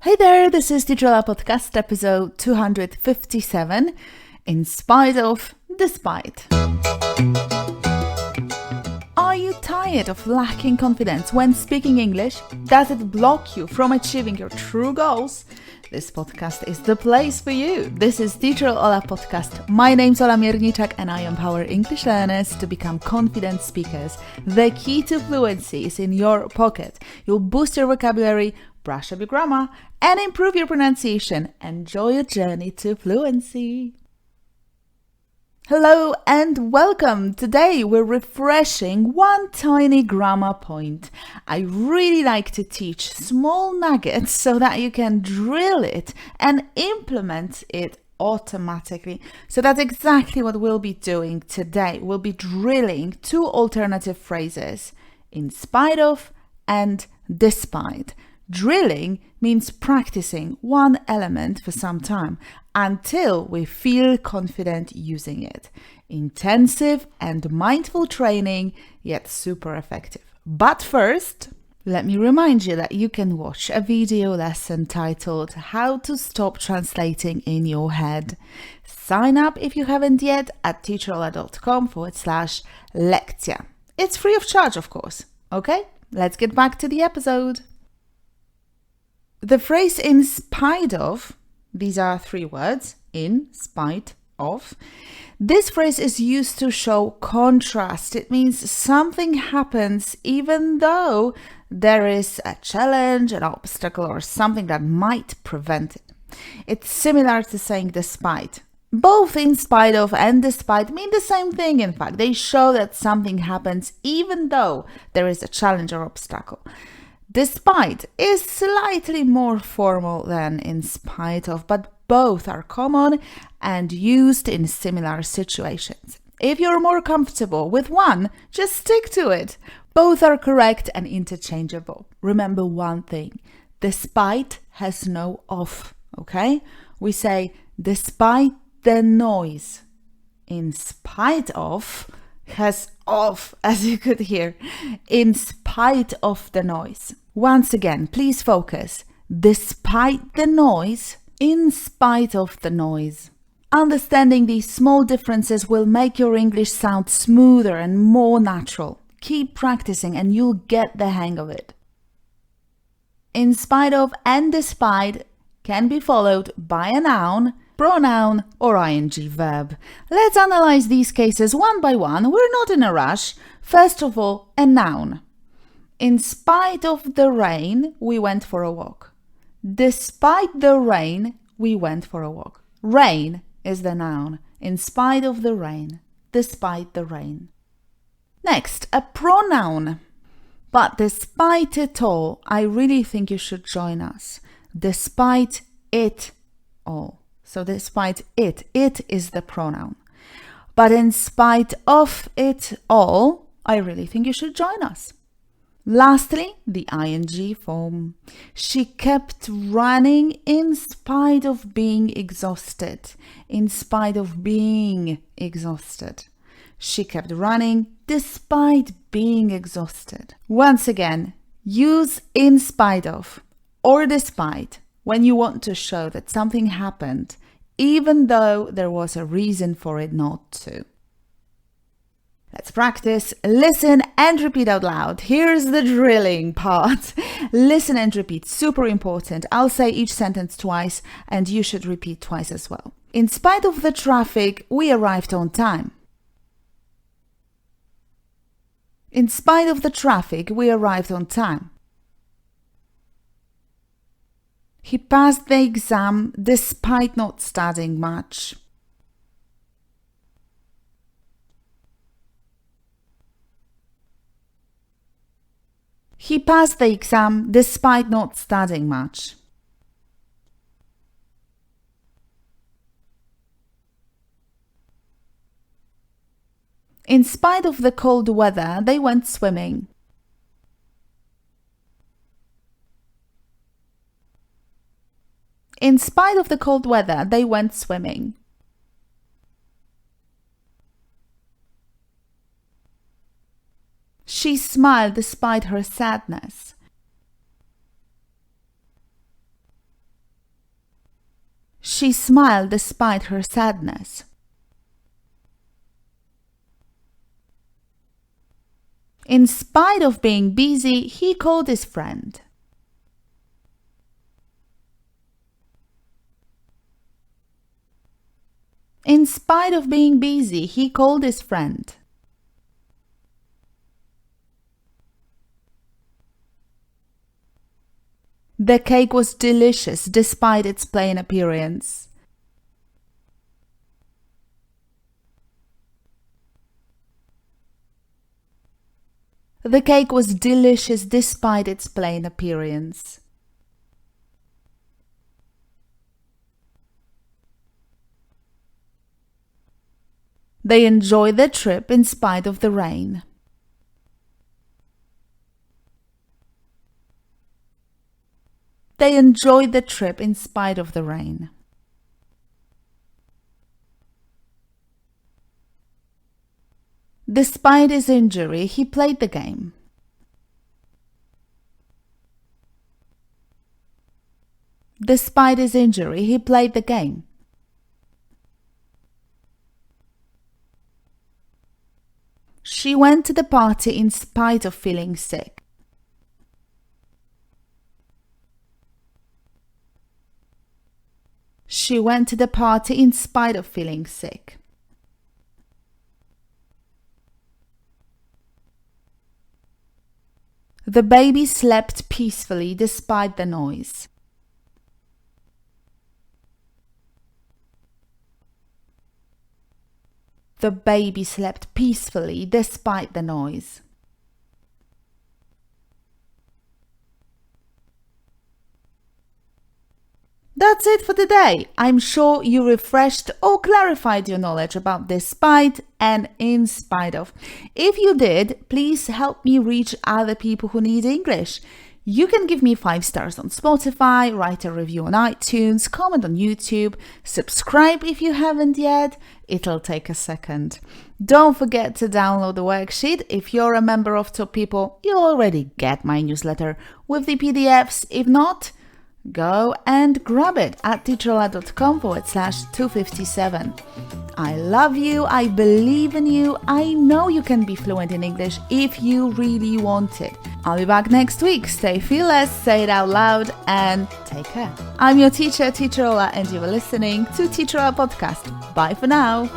Hey there, this is Teacher Podcast episode 257, In Spite of, Despite. Are you tired of lacking confidence when speaking English? Does it block you from achieving your true goals? This podcast is the place for you. This is Teacher Ola Podcast. My name's Ola Mierniczak and I empower English learners to become confident speakers. The key to fluency is in your pocket. You'll boost your vocabulary, brush up your grammar, and improve your pronunciation. Enjoy your journey to fluency. Hello and welcome. Today we're refreshing one tiny grammar point. I really like to teach small nuggets so that you can drill it and implement it automatically. So that's exactly what we'll be doing today. We'll be drilling two alternative phrases, in spite of and despite. Drilling means practicing one element for some time until we feel confident using it. Intensive and mindful training, yet super effective. But first, let me remind you that you can watch a video lesson titled How to Stop Translating in Your Head. Sign up if you haven't yet at teacherola.com/lekcję. It's free of charge, of course. Okay, let's get back to the episode. The phrase in spite of, these are three words, in spite of. This phrase is used to show contrast. It means something happens even though there is a challenge, an obstacle, or something that might prevent it. It's similar to saying despite. Both in spite of and despite mean the same thing, in fact. They show that something happens even though there is a challenge or obstacle. Despite is slightly more formal than in spite of, but both are common and used in similar situations. If you're more comfortable with one, just stick to it. Both are correct and interchangeable. Remember one thing, despite has no of, okay? We say despite the noise. In spite of has of, as you could hear, in spite of the noise. Once again, please focus. Despite the noise, in spite of the noise. Understanding these small differences will make your English sound smoother and more natural. Keep practicing and you'll get the hang of it. In spite of and despite can be followed by a noun, pronoun, or ing verb. Let's analyze these cases one by one. We're not in a rush. First of all, a noun. In spite of the rain, we went for a walk. Despite the rain, we went for a walk. Rain is the noun. In spite of the rain, despite the rain. Next, a pronoun. But despite it all, I really think you should join us. Despite it all. So despite it is the pronoun. But in spite of it all, I really think you should join us. Lastly, the ing form. She kept running in spite of being exhausted. In spite of being exhausted. She kept running despite being exhausted. Once again, use in spite of or despite when you want to show that something happened, even though there was a reason for it not to. Let's practice. Listen and repeat out loud. Here's the drilling part. Listen and repeat. Super important. I'll say each sentence twice and you should repeat twice as well. In spite of the traffic, we arrived on time. In spite of the traffic, we arrived on time. He passed the exam despite not studying much. He passed the exam despite not studying much. In spite of the cold weather, they went swimming. In spite of the cold weather, they went swimming. She smiled despite her sadness. She smiled despite her sadness. In spite of being busy, he called his friend. In spite of being busy, he called his friend. The cake was delicious despite its plain appearance. The cake was delicious despite its plain appearance. They enjoyed the trip in spite of the rain. They enjoyed the trip in spite of the rain. Despite his injury, he played the game. Despite his injury, he played the game. She went to the party in spite of feeling sick. She went to the party in spite of feeling sick. The baby slept peacefully despite the noise. The baby slept peacefully despite the noise. That's it for today. I'm sure you refreshed or clarified your knowledge about despite and in spite of. If you did, please help me reach other people who need English. You can give me 5 stars on Spotify, write a review on iTunes, comment on YouTube, subscribe if you haven't yet. It'll take a second. Don't forget to download the worksheet. If you're a member of Top People, you'll already get my newsletter with the PDFs. If not, go and grab it at teacherola.com/257. I love you, I believe in you, I know you can be fluent in English if you really want it. I'll be back next week. Stay fearless, say it out loud, and take care. I'm your teacher, Teacher Ola, and you were listening to Teacher Ola Podcast. Bye for now.